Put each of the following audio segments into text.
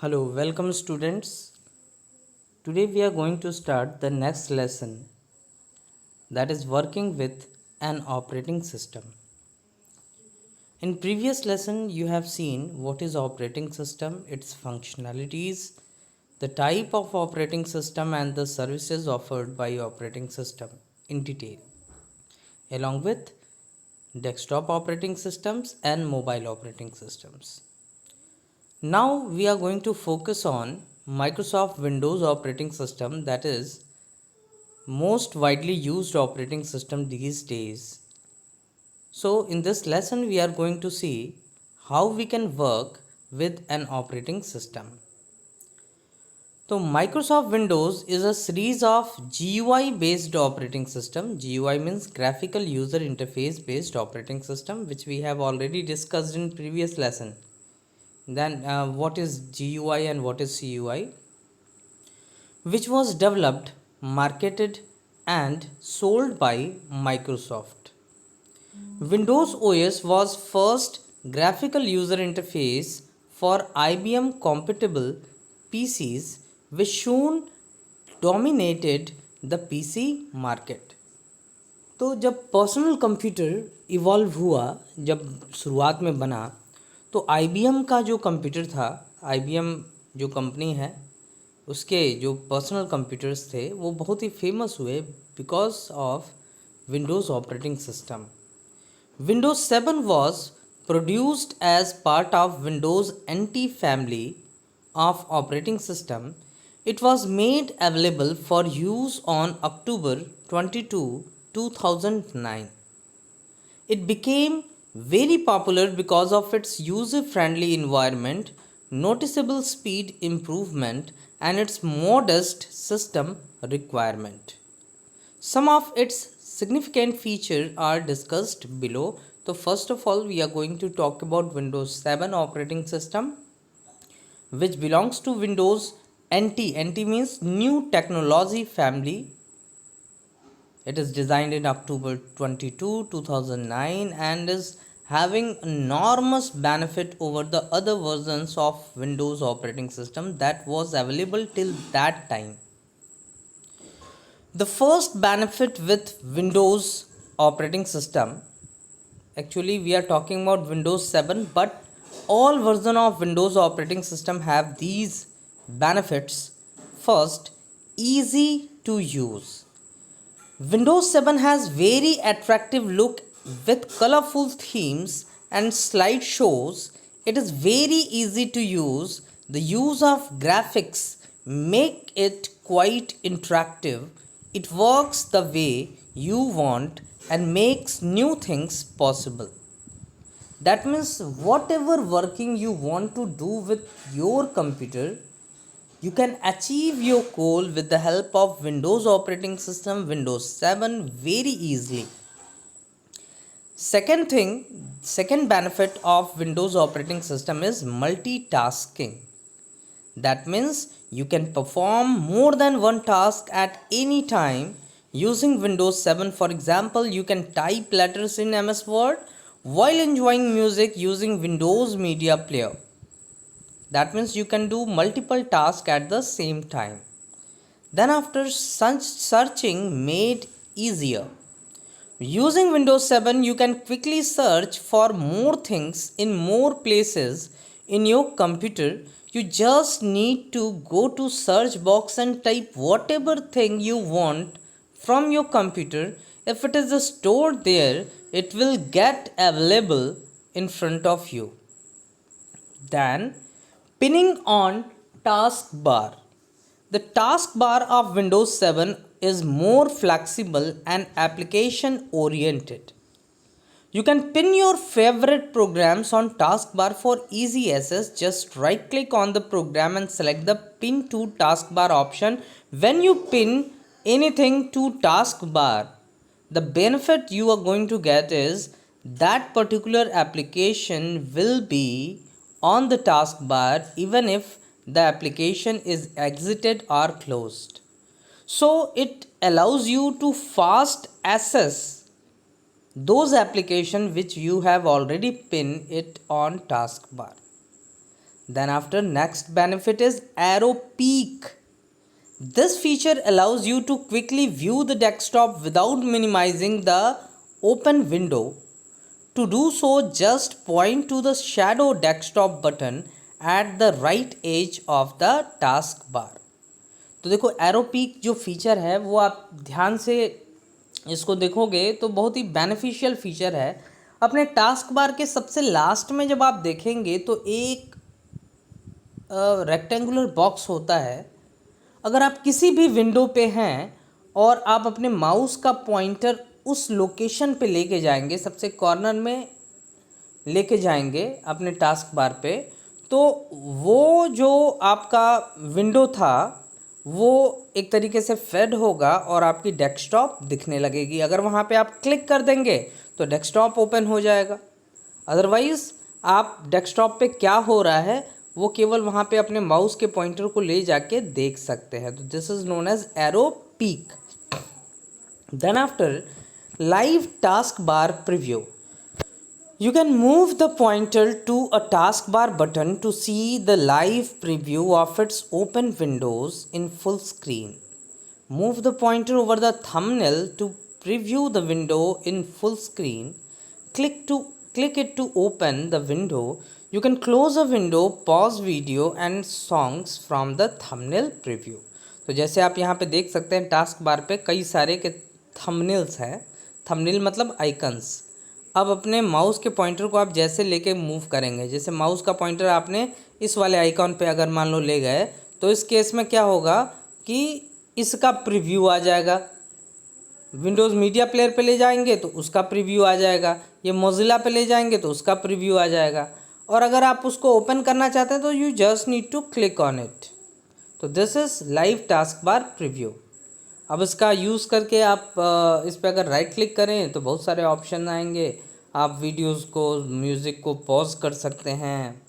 Hello, welcome students. Today we are going to start the next lesson, that is working with an operating system. In previous lesson you have seen what is operating system, its functionalities, the type of operating system and the services offered by operating system in detail, along with desktop operating systems and mobile operating systems. Now we are going to focus on Microsoft Windows operating system, that is most widely used operating system these days. So in this lesson we are going to see how we can work with an operating system. So Microsoft Windows is a series of GUI based operating system. GUI means graphical user interface based operating system, which we have already discussed in previous lesson. Then what is GUI and what is CUI, which was developed, marketed and sold by Microsoft. Windows OS was first graphical user interface for IBM compatible PCs, which soon dominated the PC market. तो जब personal computer evolve हुआ, जब शुरुआत में बना, तो IBM का जो कंप्यूटर था, IBM जो कंपनी है, उसके जो पर्सनल कंप्यूटर्स थे वो बहुत ही फेमस हुए because of Windows operating system. Windows 7 was produced as part of Windows NT family of operating system. It was made available for use on October 22, 2009. It became very popular because of its user-friendly environment, noticeable speed improvement, and its modest system requirement. Some of its significant features are discussed below. So first of all, we are going to talk about Windows 7 operating system, which belongs to Windows NT. NT means New Technology Family. It is designed in October 22, 2009 and is having enormous benefit over the other versions of Windows operating system that was available till that time. The first benefit with Windows operating system, actually we are talking about Windows 7, but all version of Windows operating system have these benefits. First, easy to use. Windows 7 has very attractive look with colorful themes and slideshows. It is very easy to use. The use of graphics make it quite interactive. It works the way you want and makes new things possible. That means whatever working you want to do with your computer, you can achieve your goal with the help of Windows operating system Windows 7 very easily. Second benefit of Windows operating system is multitasking. That means you can perform more than one task at any time using Windows 7. For example, you can type letters in MS Word while enjoying music using Windows Media Player. That means you can do multiple tasks at the same time. Then after searching made easier. Using Windows 7, you can quickly search for more things in more places in your computer. You just need to go to search box and type whatever thing you want from your computer. If it is stored there, it will get available in front of you. Then pinning on taskbar. The taskbar of Windows 7 is more flexible and application oriented. You can pin your favorite programs on taskbar for easy access. Just right click on the program and select the pin to taskbar option. When you pin anything to taskbar, the benefit you are going to get is that particular application will be on the taskbar even if the application is exited or closed. So it allows you to fast access those applications which you have already pinned it on taskbar. Then after, next benefit is arrow peek. This feature allows you to quickly view the desktop without minimizing the open window. To do so, just point to the shadow desktop button at the right edge of the taskbar. तो देखो arrow peak जो feature है वो आप ध्यान से इसको देखोगे तो बहुत ही बेनिफिशियल फीचर है। अपने टास्क बार के सबसे लास्ट में जब आप देखेंगे तो एक रेक्टेंगुलर बॉक्स होता है। अगर आप किसी भी विंडो पे हैं और आप अपने माउस का पॉइंटर उस लोकेशन पे लेके जाएंगे, सबसे कॉर्नर में लेके जाएंगे अपने टास्क बार पे, तो वो जो आपका विंडो था वो एक तरीके से फेड होगा और आपकी डेस्कटॉप दिखने लगेगी। अगर वहाँ पे आप क्लिक कर देंगे तो डेस्कटॉप ओपन हो जाएगा। अदरवाइज़ आप डेस्कटॉप पे क्या हो रहा है वो केवल वहाँ पे अपने माउस के पॉइंटर को ले जाके देख सकते हैं। तो this is known as Aero Peek. Then after, live task bar preview. You can move the pointer to a taskbar button to see the live preview of its open windows in full screen. Move the pointer over the thumbnail to preview the window in full screen. Click it to open the window. You can close a window, pause video and songs from the thumbnail preview. तो जैसे आप यहाँ पे देख सकते हैं task bar पे कई सारे के थंबनेल्स हैं। थंबनेल मतलब आइकन्स। अब अपने माउस के पॉइंटर को आप जैसे लेके मूव करेंगे, जैसे माउस का पॉइंटर आपने इस वाले आइकॉन पे अगर मान लो ले गए तो इस केस में क्या होगा कि इसका प्रीव्यू आ जाएगा। विंडोज़ मीडिया प्लेयर पे ले जाएंगे तो उसका प्रीव्यू आ जाएगा, ये मोजिला पे ले जाएंगे तो उसका प्रीव्यू आ जाएगा। और अगर आप उसको ओपन करना चाहते हैं तो you just need to click on it. तो this is live task bar preview. अब इसका यूज़ करके आप इस पर अगर राइट क्लिक करें तो बहुत सारे ऑप्शन आएंगे। आप वीडियोस को, म्यूज़िक को पॉज कर सकते हैं,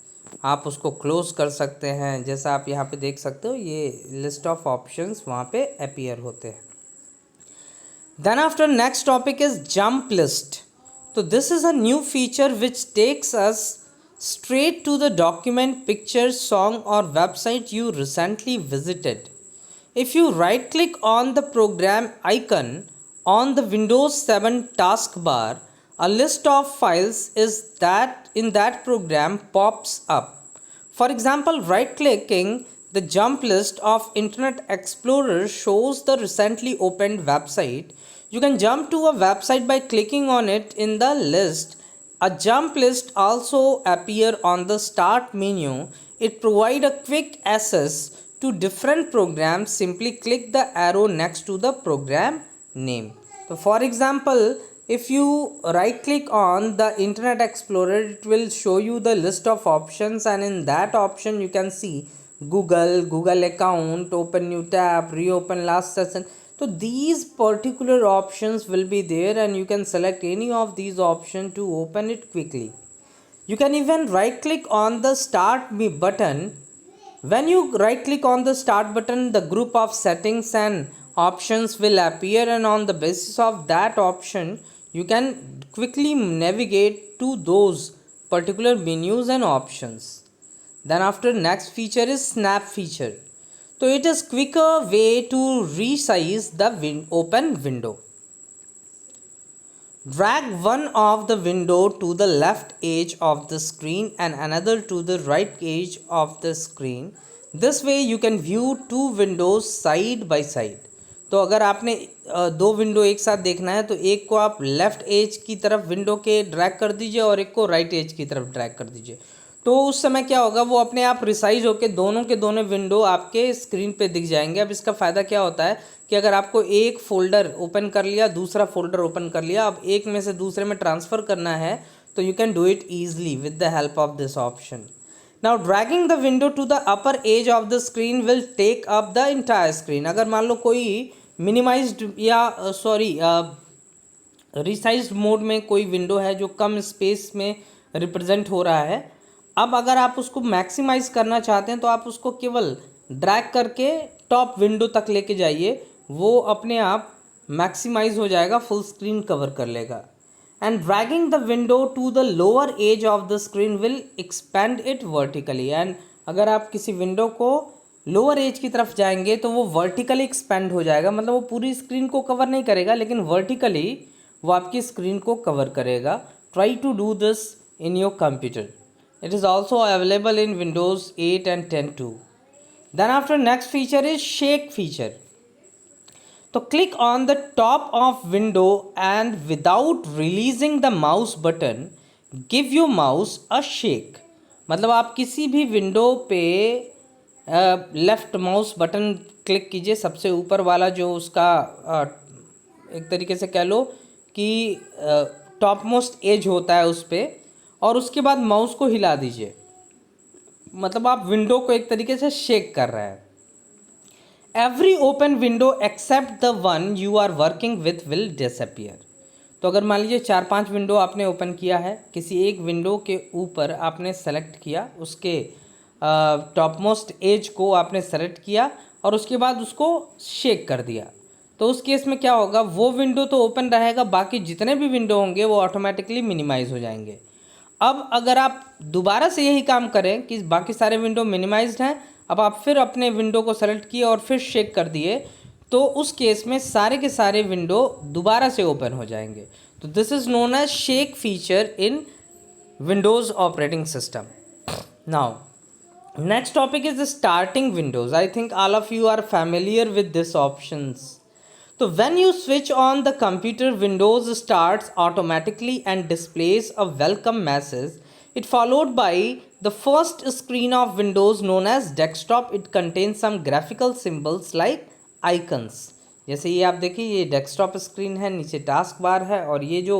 आप उसको क्लोज कर सकते हैं। जैसा आप यहाँ पे देख सकते हो ये लिस्ट ऑफ ऑप्शंस वहाँ पे अपीयर होते हैं। Then after, next topic is jump list. तो this is a new feature which takes us straight to the document, picture, song or website you recently visited. If you right click on the program icon on the Windows 7 taskbar, a list of files in that program pops up. For example, right clicking the jump list of Internet Explorer shows the recently opened website. You can jump to a website by clicking on it in the list. A jump list also appear on the start menu. It provide a quick access to different programs. Simply click the arrow next to the program name. So for example, if you right click on the Internet Explorer, it will show you the list of options, and in that option you can see Google account, open new tab, reopen last session. So these particular options will be there and you can select any of these options to open it quickly. You can even right click on the start me button. When you right click on the start button, the group of settings and options will appear, and on the basis of that option you can quickly navigate to those particular menus and options. Then after, next feature is snap feature. So it is quicker way to resize the open window. Drag one of the window to the left edge of the screen and another to the right edge of the screen. This way you can view two windows side by side. तो अगर आपने दो window एक साथ देखना है तो एक को आप लेफ़्ट एज की तरफ विंडो के ड्रैग कर दीजिए और एक को राइट एज की तरफ ड्रैग कर दीजिए। तो उस समय क्या होगा, वो अपने आप रिसाइज होकर दोनों के दोनों विंडो आपके स्क्रीन पे दिख जाएंगे। अब इसका फ़ायदा क्या होता है कि अगर आपको एक फ़ोल्डर ओपन कर लिया, दूसरा फोल्डर ओपन कर लिया, अब एक में से दूसरे में ट्रांसफ़र करना है तो you can do it easily with the help of this option. Now dragging the window to the upper edge of the screen will take up the entire screen. अगर मान लो कोई मिनिमाइज्ड या रिसाइज्ड मोड में कोई window है जो कम space में represent हो रहा है, अब अगर आप उसको मैक्सिमाइज़ करना चाहते हैं तो आप उसको केवल ड्रैग करके टॉप विंडो तक लेके जाइए, वो अपने आप मैक्सिमाइज़ हो जाएगा, फुल स्क्रीन कवर कर लेगा। and dragging the window to the lower edge of the screen will expand it vertically. And अगर आप किसी विंडो को लोअर एज की तरफ जाएंगे तो वो वर्टिकली एक्सपेंड हो जाएगा, मतलब वो पूरी स्क्रीन को कवर नहीं करेगा लेकिन वर्टिकली वो आपकी स्क्रीन को कवर करेगा. Try to do this in your computer. It is also available in Windows 8 and 10 too. Then after, next feature is shake feature. तो click on the top of window and without releasing the mouse button, give your mouse a shake. मतलब आप किसी भी window पे left mouse button click कीजिए, सबसे ऊपर वाला जो उसका एक तरीके से कह लो कि टॉप मोस्ट एज होता है उस पर, और उसके बाद माउस को हिला दीजिए, मतलब आप विंडो को एक तरीके से शेक कर रहे हैं. Every open window except the one you are working with will disappear. तो अगर मान लीजिए 4-5 विंडो आपने ओपन किया है, किसी एक विंडो के ऊपर आपने सेलेक्ट किया, उसके टॉप मोस्ट एज को आपने सेलेक्ट किया और उसके बाद उसको शेक कर दिया, तो उस केस में क्या होगा, वो विंडो तो ओपन रहेगा, बाकी जितने भी विंडो होंगे वो ऑटोमेटिकली मिनिमाइज हो जाएंगे. अब अगर आप दोबारा से यही काम करें कि बाकी सारे विंडो मिनिमाइज्ड हैं, अब आप फिर अपने विंडो को सेलेक्ट किए और फिर शेक कर दिए, तो उस केस में सारे के सारे विंडो दोबारा से ओपन हो जाएंगे. तो this is known as shake feature in Windows operating system. Now next topic is starting Windows. I think all of you are familiar with this options. So when you switch on the computer, Windows starts automatically and displays a welcome message. It followed by the first screen of Windows known as desktop. It contains some graphical symbols like icons. जैसे ये आप देखिए, ये desktop screen है, नीचे task bar है और ये जो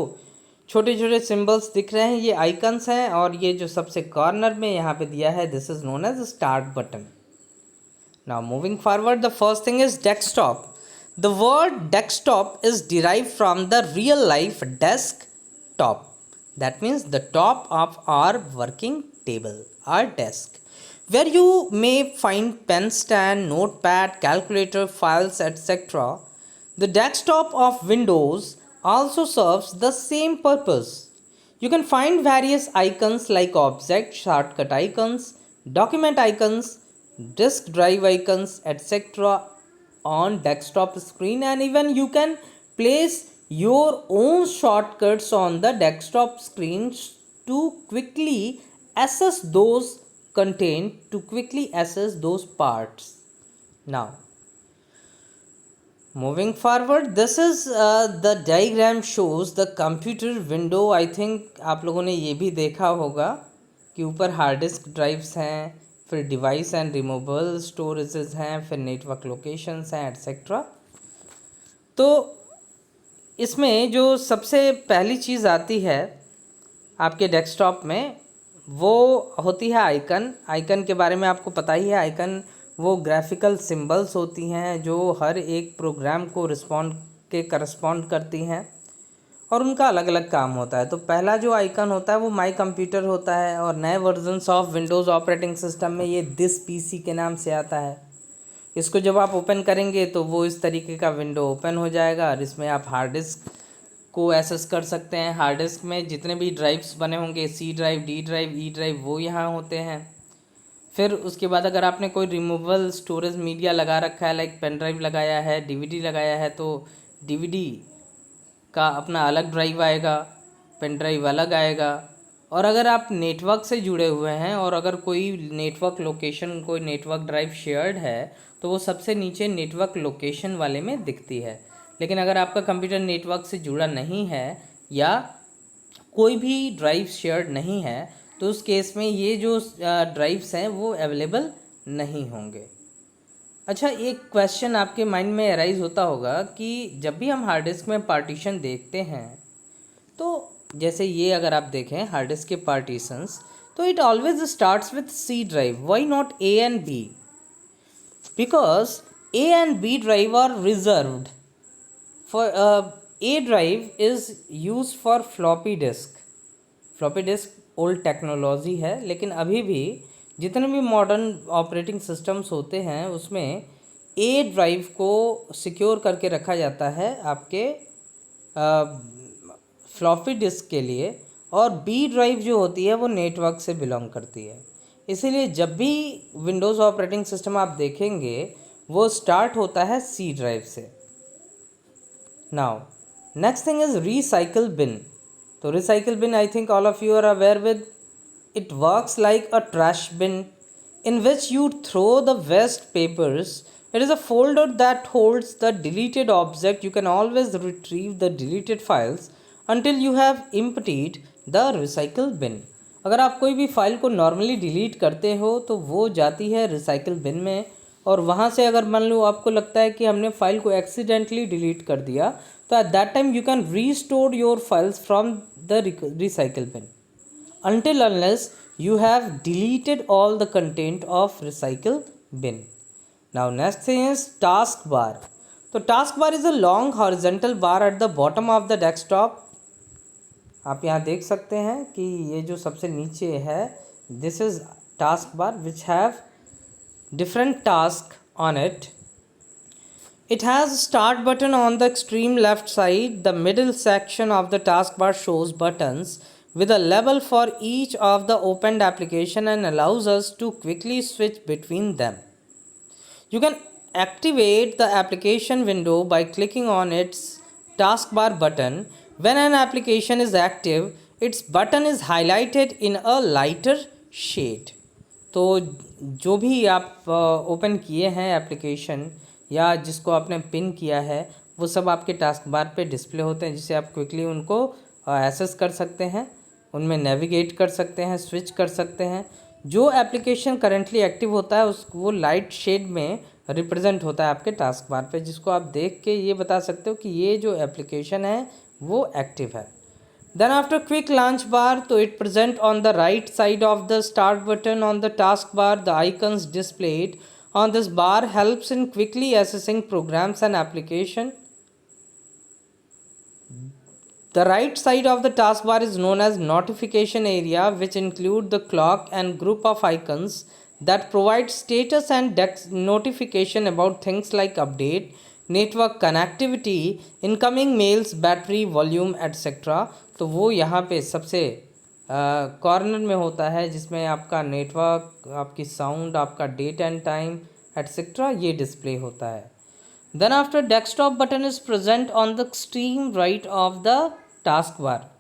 छोटे छोटे सिम्बल्स दिख रहे हैं ये आइकन्स हैं, और ये जो सबसे कॉर्नर में यहाँ पे दिया है this is known as start button. Now moving forward, the first thing is desktop. The word desktop is derived from the real life desktop. That means the top of our working table, our desk, where you may find pen stand, notepad, calculator, files, etc. The desktop of Windows also serves the same purpose. You can find various icons like object, shortcut icons, document icons, disk drive icons, etc. on desktop screen, and even you can place your own shortcuts on the desktop screen to quickly access those content, to quickly access those parts. Now moving forward, this is the diagram shows the computer window. I think आप लोगों ने ये भी देखा होगा कि ऊपर hard disk drives हैं, फिर डिवाइस एंड रिमूवेबल स्टोरेजेस हैं, फिर नेटवर्क लोकेशंस हैं एट्सेट्रा. तो इसमें जो सबसे पहली चीज़ आती है आपके डेस्कटॉप में वो होती है आइकन. आइकन के बारे में आपको पता ही है. आइकन वो ग्राफिकल सिंबल्स होती हैं जो हर एक प्रोग्राम को करस्पॉन्ड करती हैं और उनका अलग अलग काम होता है. तो पहला जो आइकन होता है वो माई कंप्यूटर होता है, और नए versions of Windows operating system में ये दिस पीसी के नाम से आता है. इसको जब आप ओपन करेंगे तो वो इस तरीके का विंडो ओपन हो जाएगा और इसमें आप हार्ड डिस्क को एक्सेस कर सकते हैं. हार्ड डिस्क में जितने भी ड्राइव्स बने होंगे, C drive, D drive, E drive, वो यहाँ होते हैं. फिर उसके बाद अगर आपने कोई रिमूवेबल स्टोरेज मीडिया लगा रखा है, लाइक पेन ड्राइव लगाया है, डीवीडी लगाया है, तो डीवीडी का अपना अलग ड्राइव आएगा, पेन ड्राइव अलग आएगा. और अगर आप नेटवर्क से जुड़े हुए हैं और अगर कोई नेटवर्क लोकेशन, कोई नेटवर्क ड्राइव शेयर्ड है तो वो सबसे नीचे नेटवर्क लोकेशन वाले में दिखती है. लेकिन अगर आपका कंप्यूटर नेटवर्क से जुड़ा नहीं है या कोई भी ड्राइव शेयर्ड नहीं है तो उस केस में ये जो ड्राइव्स हैं वो अवेलेबल नहीं होंगे. अच्छा, एक क्वेश्चन आपके माइंड में अराइज होता होगा कि जब भी हम हार्ड डिस्क में पार्टीशन देखते हैं तो जैसे ये अगर आप देखें हार्ड डिस्क के पार्टीशंस, तो it always starts with C drive. Why not A and B? Because A and B drive are reserved for A drive is use for floppy disk. Floppy disk old technology है, लेकिन अभी भी जितने भी modern operating systems होते हैं उसमें ए drive को सिक्योर करके रखा जाता है आपके फ्लॉपी डिस्क के लिए, और बी ड्राइव जो होती है वो नेटवर्क से बिलोंग करती है। इसीलिए जब भी विंडोज़ ऑपरेटिंग सिस्टम आप देखेंगे वो स्टार्ट होता है सी ड्राइव से। Now next thing is recycle bin. तो recycle bin I think all of you are aware with. It works like a trash bin in which you throw the waste papers. It is a folder that holds the deleted object. You can always retrieve the deleted files until you have emptied the recycle bin. अगर आप कोई भी file को normally delete करते हो तो वो जाती है रिसाइकल बिन में, और वहाँ से अगर मान लो आपको लगता है कि हमने फाइल को एक्सीडेंटली डिलीट कर दिया तो at that time you can restore your files from the recycle bin until unless you have deleted all the content of recycle bin. Now next thing is taskbar. तो taskbar is a long horizontal bar at the bottom of the desktop. आप यहाँ देख सकते हैं कि ये जो सबसे नीचे है, this is taskbar which have different task on it. It has a start button on the extreme left side. The middle section of the taskbar shows buttons with a label for each of the opened application and allows us to quickly switch between them. You can activate the application window by clicking on its taskbar button. When an application is active, its button is highlighted in a lighter shade. तो जो भी आप open किए हैं application या जिसको आपने pin किया है वो सब आपके टास्क बार पे डिस्प्ले होते हैं, जिससे आप क्विकली उनको एक्सेस कर सकते हैं, उनमें नेविगेट कर सकते हैं, स्विच कर सकते हैं। जो एप्लीकेशन करंटली एक्टिव होता है उस वो लाइट शेड में रिप्रेजेंट होता है आपके टास्क बार पे, जिसको आप देख के ये बता सकते हो कि ये जो एप्लीकेशन है वो एक्टिव है। Then after quick launch bar, तो it present on the right side of the start button on the task bar. The icons displayed on this bar helps in quickly accessing programs and application. The right side of the taskbar is known as notification area, which include the clock and group of icons that provide status and notification about things like update, network connectivity, incoming mails, battery, volume, etc. तो वो यहाँ पे सबसे corner में होता है, जिसमें आपका नेटवर्क, आपकी साउंड, आपका डेट एंड टाइम एटसेट्रा ये डिस्प्ले होता है। Then after desktop button is present on the extreme right of the task bar.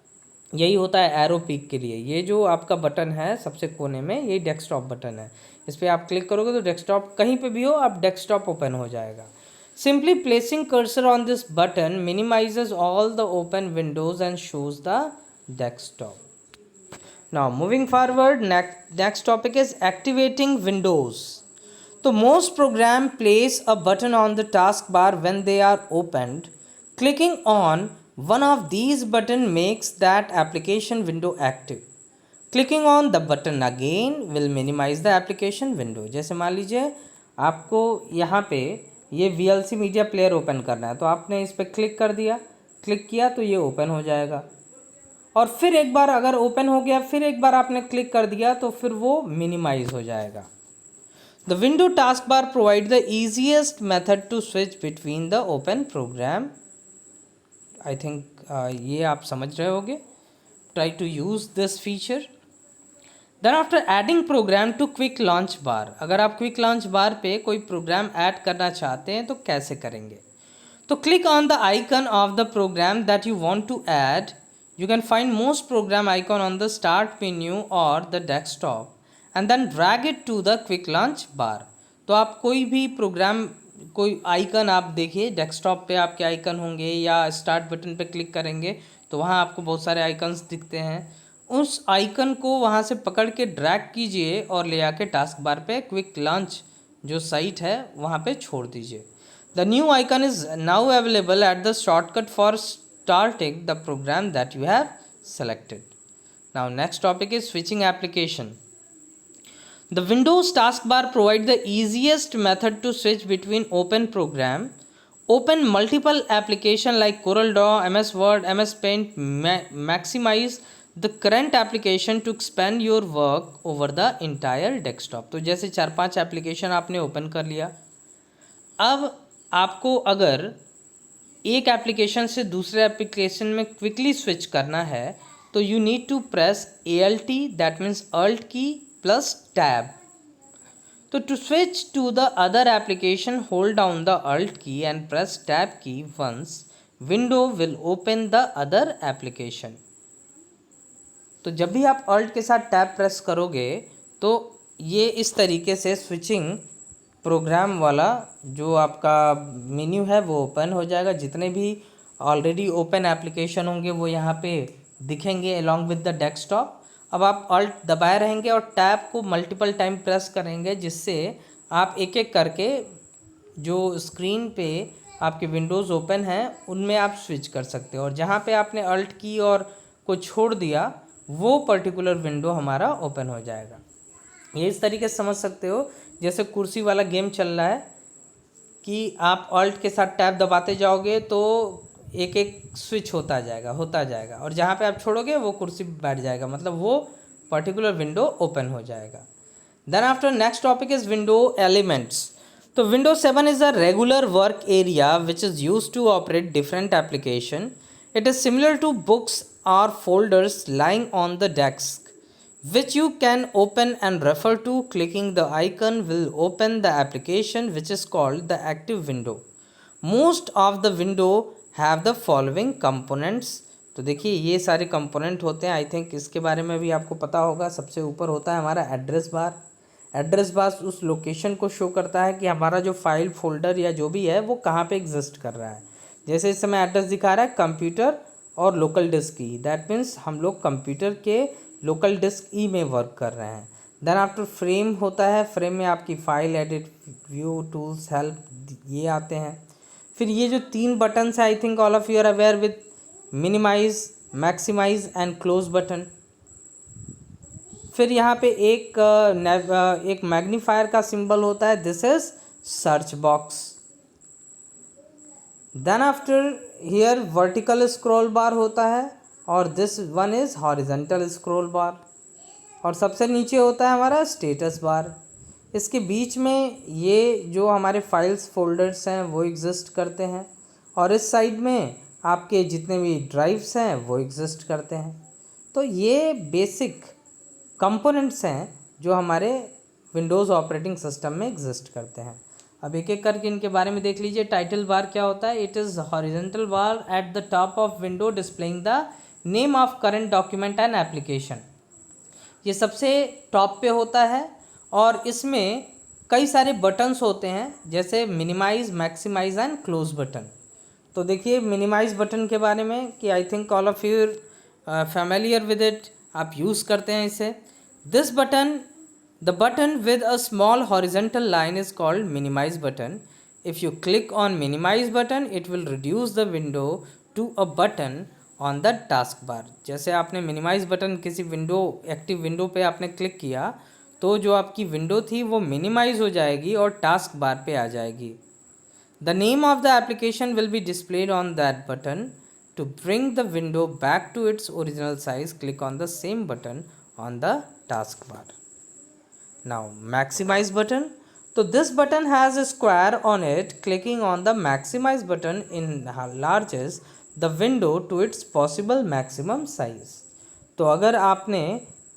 यही होता है एरो पिक के लिए। ये जो आपका बटन है सबसे कोने में, यही डेस्कटॉप बटन है। इस पर आप क्लिक करोगे तो डेस्कटॉप कहीं पे भी हो आप डेस्कटॉप ओपन हो जाएगा। Simply placing cursor on this button minimizes all the open windows and shows the desktop. Now moving forward, next topic is activating Windows. So most program place a button on the taskbar when they are opened. Clicking on one of these button makes that application window active. Clicking on the button again will minimize the application window. जैसे मान लीजिए आपको यहाँ पे ये VLC media player open करना है, तो आपने इस पर क्लिक कर दिया, क्लिक किया तो ये ओपन हो जाएगा, और फिर एक बार अगर ओपन हो गया फिर एक बार आपने क्लिक कर दिया तो फिर वो मिनिमाइज हो जाएगा। The window task bar provide the easiest method to switch between the open program. I think ये आप समझ रहे होगे। Try to use this feature. Then after adding program to quick launch bar, अगर आप क्विक लॉन्च बार पे कोई programme add करना चाहते हैं तो कैसे करेंगे? तो click on the icon of the program that you want to add. You can find most program icon on the start menu और the desktop and then drag it to the quick launch bar. तो आप कोई भी programme, कोई icon आप देखिए, desktop पे आपके आइकन होंगे या स्टार्ट बटन पे क्लिक करेंगे तो वहाँ आपको बहुत सारे आइकन्स दिखते हैं। उस आइकन को वहाँ से पकड़ के ड्रैग कीजिए और ले आके टास्क बार पे क्विक लॉन्च जो साइट है वहाँ पे छोड़ दीजिए। The new icon is now available at the shortcut for starting the program that you have selected. Now next topic is switching application. The Windows task bar provide the easiest method to switch between open program. Open multiple application like CorelDRAW, MS Word, MS Paint. Maximize the current application to expand your work over the entire desktop. तो जैसे 4-5 application आपने open कर लिया, अब आपको अगर एक application से दूसरे एप्लीकेशन में क्विकली स्विच करना है तो you need to press ALT, that means alt key plus tab. So to switch to the other application, hold down the Alt key and press Tab key once. Window will open the other application. तो जब भी आप Alt के साथ tab press करोगे तो ये इस तरीके से स्विचिंग प्रोग्राम वाला जो आपका मेन्यू है वो ओपन हो जाएगा. जितने भी ऑलरेडी ओपन एप्लीकेशन होंगे वो यहाँ पे दिखेंगे अलॉन्ग विद द डेस्कटॉप. अब आप Alt दबाए रहेंगे और टैब को मल्टीपल टाइम प्रेस करेंगे जिससे आप एक एक करके जो स्क्रीन पे आपके विंडोज़ ओपन हैं उनमें आप स्विच कर सकते हो. और जहाँ पे आपने Alt की और को छोड़ दिया वो पर्टिकुलर विंडो हमारा ओपन हो जाएगा. ये इस तरीके से समझ सकते हो जैसे कुर्सी वाला गेम चल रहा है कि आप Alt के साथ टैब दबाते जाओगे तो एक एक स्विच होता जाएगा और जहाँ पे आप छोड़ोगे वो कुर्सी बैठ जाएगा, मतलब वो पर्टिकुलर विंडो ओपन हो जाएगा. Then after next topic is window elements. तो window 7 is a regular work area which is use to operate different application. It is similar to books और folders lying on the desk which you can open and refer to. Clicking the icon will open the application which is called the active window. Most of the window have the following components. तो देखिए ये सारे component होते हैं. I think इसके बारे में भी आपको पता होगा. सबसे ऊपर होता है हमारा एड्रेस बार. एड्रेस बार उस लोकेशन को शो करता है कि हमारा जो फाइल फोल्डर या जो भी है वो कहाँ पे एग्जिस्ट कर रहा है. जैसे इस समय एड्रेस दिखा रहा है कंप्यूटर और लोकल डिस्क की, दैट मीन्स हम लोग कंप्यूटर के लोकल डिस्क ई में वर्क कर रहे हैं. देन आफ्टर फ्रेम होता है. फ्रेम में आपकी file, edit, view, tools, help ये आते हैं. फिर ये जो 3 बटन्स है I think all of you are aware with minimise, maximise and close button. फिर यहाँ पे एक मैग्नीफायर का सिंबल होता है, this is search box. Then after here vertical scroll bar होता है और this one is horizontal scroll bar. और सबसे नीचे होता है हमारा स्टेटस बार. इसके बीच में ये जो हमारे फाइल्स फोल्डर्स हैं वो एग्जिस्ट करते हैं और इस साइड में आपके जितने भी ड्राइव्स हैं वो एग्जिस्ट करते हैं. तो ये बेसिक कंपोनेंट्स हैं जो हमारे विंडोज़ ऑपरेटिंग सिस्टम में एग्जिस्ट करते हैं. अब एक एक करके इनके बारे में देख लीजिए. टाइटल बार क्या होता है? It is horizontal bar at the top of window displaying the name of current document and application. ये सबसे टॉप पे होता है और इसमें कई सारे बटन्स होते हैं जैसे minimise, maximise and close button. तो देखिए मिनिमाइज बटन के बारे में कि I think all of you familiar with it, आप यूज़ करते हैं इसे. This button, the button with a small horizontal line is called minimise button. If you click on minimise button it will reduce the window to a button on the task bar. जैसे आपने minimise button किसी window, active window पे आपने click किया तो जो आपकी window थी वो मिनिमाइज हो जाएगी और टास्क बार पे आ जाएगी. The name of the application will be displayed on that button. To bring the window back to its original size click on the same button on the task bar. Now maximize button. तो this button has a square on it. Clicking on the maximize button enlarges the window to its possible maximum size. तो अगर आपने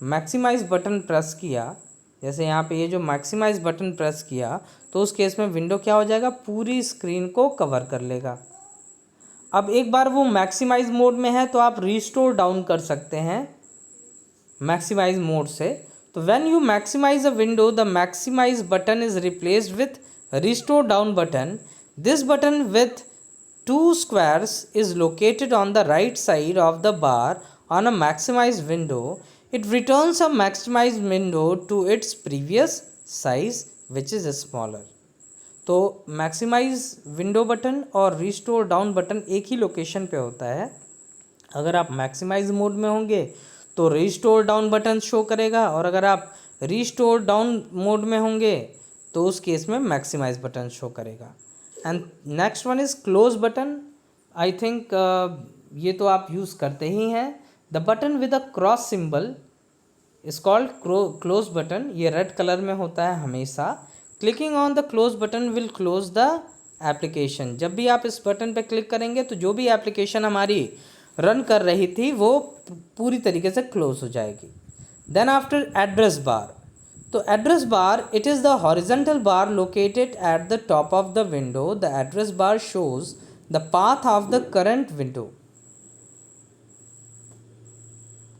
maximise button press किया, जैसे यहाँ पे ये जो मैक्सिमाइज बटन प्रेस किया तो उस केस में विंडो क्या हो जाएगा? पूरी स्क्रीन को कवर कर लेगा. अब एक बार वो मैक्सिमाइज मोड में है तो आप रिस्टोर डाउन कर सकते हैं मैक्सिमाइज मोड से. तो when you maximise a window the maximise button is replaced with restore down button. This button with 2 squares is located on the right side of the bar on a maximized window. It returns a maximized window to its previous size which is smaller. तो maximise window button और restore down button एक ही location पे होता है. अगर आप maximise mode में होंगे तो रिस्टोर डाउन बटन शो करेगा और अगर आप रिस्टोर डाउन मोड में होंगे तो उस केस में मैक्सिमाइज बटन शो करेगा. And next one is close button. I think ये तो आप यूज़ करते ही हैं. The button with a cross symbol is called close button. ये रेड कलर में होता है हमेशा. Clicking on the close button will close the application, जब भी आप इस बटन पे क्लिक करेंगे तो जो भी एप्लीकेशन हमारी रन कर रही थी वो पूरी तरीके से क्लोज हो जाएगी। देन आफ्टर एड्रेस बार, तो address bar it is the horizontal bar located at the top of the window. The address bar shows the path of the current window,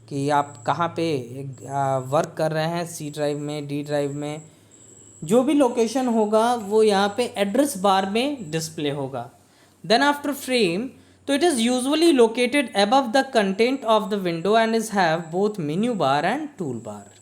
कि आप कहाँ पे वर्क कर रहे हैं, सी ड्राइव में, D drive में, जो भी लोकेशन होगा वो यहाँ पे एड्रेस बार में डिस्प्ले होगा। देन आफ्टर फ्रेम, तो it is usually located above the content of the window and is have both menu bar and tool bar.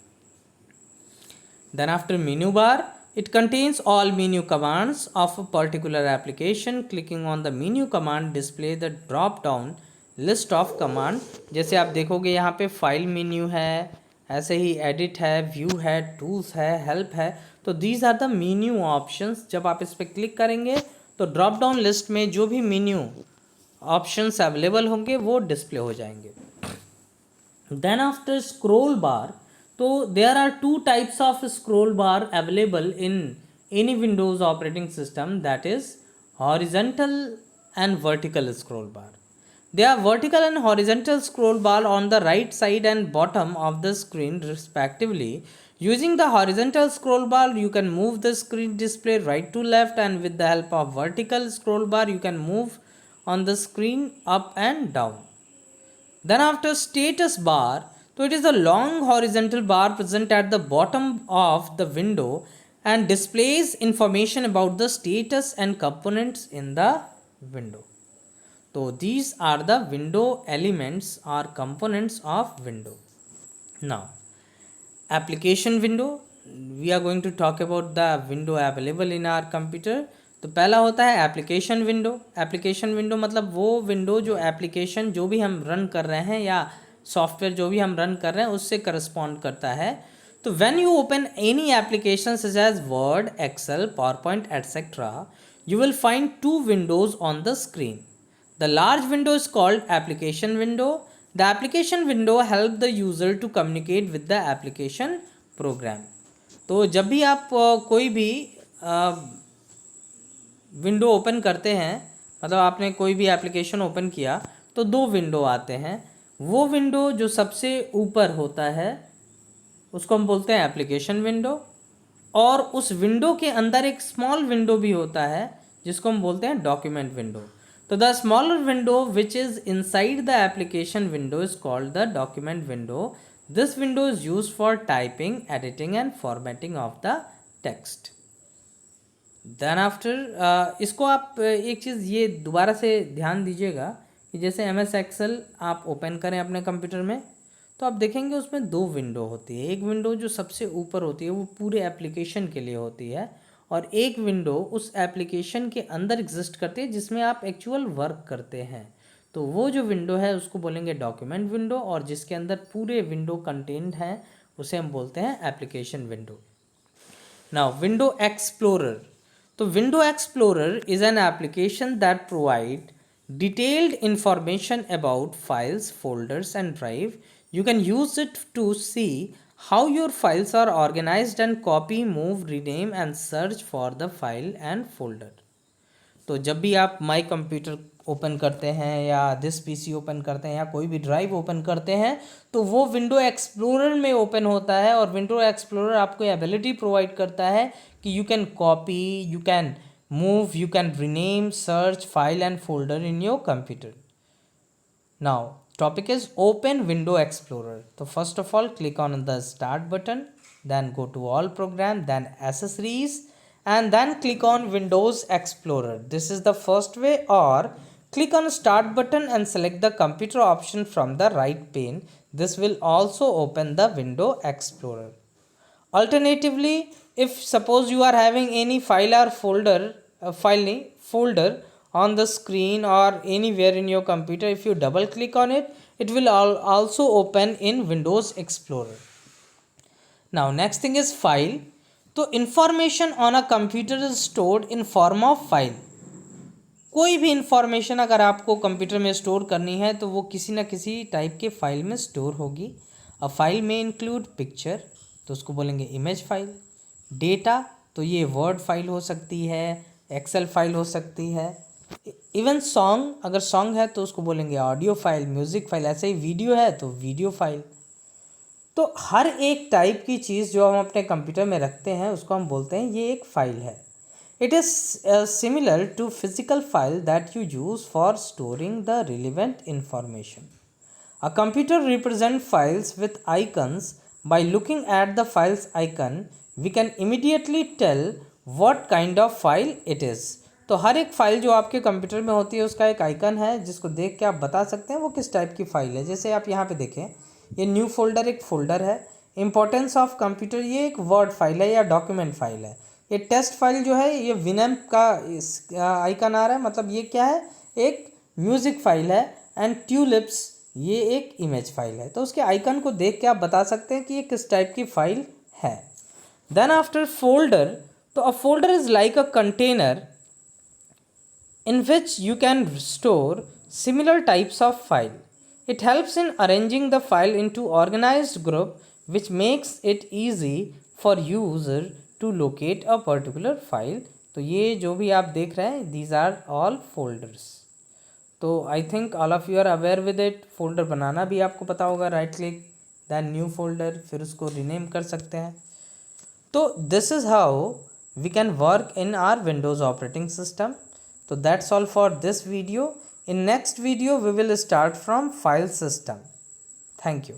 Then after menu bar, it contains all menu commands of a particular application. Clicking on the menu command display the drop down list of command। जैसे आप देखोगे यहाँ पे file menu है, ऐसे ही edit है, view है, टूल्स है, हेल्प है। तो these are the menu options. जब आप इस पर क्लिक करेंगे तो ड्रॉप डाउन लिस्ट में जो भी मेन्यू ऑप्शंस अवेलेबल होंगे वो डिस्प्ले हो जाएंगे। देन आफ्टर स्क्रोल बार, तो there are two types of scroll bar available in any Windows operating system, that is horizontal and vertical scroll bar. They are vertical and horizontal scroll bar on the right side and bottom of the screen respectively. Using the horizontal scroll bar you can move the screen display right to left, and with the help of vertical scroll bar you can move on the screen up and down. Then after status bar, so it is a long horizontal bar present at the bottom of the window and displays information about the status and components in the window. So these are the window elements or components of window. Now application window, we are going to talk about the window available in our computer. तो पहला होता है application window. Application window मतलब वो window जो application जो भी हम रन कर रहे हैं या सॉफ्टवेयर जो भी हम रन कर रहे हैं उससे करस्पॉन्ड करता है। तो when you open any application such as Word, Excel, PowerPoint etcetera, you will find two windows on the screen. The large window is called application window. The application window helps the user to communicate with the application program. तो जब भी आप कोई भी window open करते हैं, मतलब आपने कोई भी एप्लीकेशन ओपन किया तो दो विंडो आते हैं। वो विंडो जो सबसे ऊपर होता है उसको हम बोलते हैं एप्लीकेशन विंडो, और उस विंडो के अंदर एक स्मॉल विंडो भी होता है जिसको हम बोलते हैं डॉक्यूमेंट विंडो। तो the smaller window which is inside the application window is called the document window. This window is use for typing, editing and formatting of the text. Then after इसको आप एक चीज़ ये दोबारा से ध्यान दीजिएगा कि जैसे MS एक्सेल आप ओपन करें अपने कंप्यूटर में तो आप देखेंगे उसमें दो विंडो होती है। एक विंडो जो सबसे ऊपर होती है वो पूरे एप्लीकेशन के लिए होती है, और एक विंडो उस एप्लीकेशन के अंदर एग्जिस्ट करती है जिसमें आप एक्चुअल वर्क करते हैं। तो वो जो विंडो है उसको बोलेंगे डॉक्यूमेंट विंडो, और जिसके अंदर पूरे विंडो कंटेंट हैं उसे हम बोलते हैं application window. Now window explorer, तो window explorer is an application that provide detailed information about files, folders and drive. You can use it to see how your files are organized and copy, move, rename and search for the file and folder. तो जब भी आप my computer open करते हैं या this PC open करते हैं या कोई भी ड्राइव ओपन करते हैं तो वो विंडो एक्सप्लोरर में ओपन होता है, और विंडो एक्सप्लोरर आपको एबिलिटी प्रोवाइड करता है कि you can copy, you can move, you can rename, search file and folder in your computer. Now topic is open window explorer. So first of all click on the start button, then go to all program, then accessories, and then click on Windows Explorer. This is the first way. Or click on start button and select the computer option from the right pane. This will also open the window explorer. Alternatively, if suppose you are having any file or folder on the screen or anywhere in your computer, if you double click on it, it will also open in Windows Explorer. Now next thing is file. तो information on a computer is stored in form of file. कोई भी information अगर आपको computer में store करनी है तो वो किसी न किसी टाइप के फाइल में स्टोर होगी। अ फाइल में इंक्लूड पिक्चर, तो उसको बोलेंगे इमेज फाइल। डेटा, तो ये वर्ड फाइल हो सकती है, एक्सेल फाइल हो सकती है, इवन सॉन्ग, अगर सॉन्ग है तो उसको बोलेंगे ऑडियो फाइल, म्यूज़िक फाइल, ऐसे ही वीडियो है तो वीडियो फाइल। तो हर एक टाइप की चीज़ जो हम अपने कंप्यूटर में रखते हैं उसको हम बोलते हैं ये एक फ़ाइल है। It is similar to physical file that you use for storing the relevant information. A computer represents files with icons. By looking at the file's icon, we can immediately tell what kind of file it is. तो हर एक file जो आपके computer में होती है उसका एक icon है जिसको देख के आप बता सकते हैं वो किस टाइप की फ़ाइल है। जैसे आप यहाँ पे देखें, ये न्यू फोल्डर एक फ़ोल्डर है। इंपॉर्टेंस ऑफ कंप्यूटर, ये एक वर्ड फाइल है या डॉक्यूमेंट फाइल है। ये टेस्ट फाइल जो है ये विनैम्प का आइकन आ रहा है, मतलब ये क्या है, एक म्यूज़िक फाइल है। एंड ट्यूलिप्स ये एक इमेज फाइल है। तो उसके आइकन को देख के आप बता सकते हैं कि ये किस टाइप की फाइल है। देन आफ्टर फोल्डर, तो a folder is like a container in which you can store similar types of file. It helps in arranging the file into organized group, which makes it easy for user to locate a particular file. तो ये जो भी आप देख रहे हैं, these are all folders. तो I think all of you are aware with it. Folder बनाना भी आपको पता होगा, right click then new folder, फिर उसको रीनेम कर सकते हैं। तो this is how we can work in our windows operating system. तो that's all for this video. In next video we will start from file system. Thank you.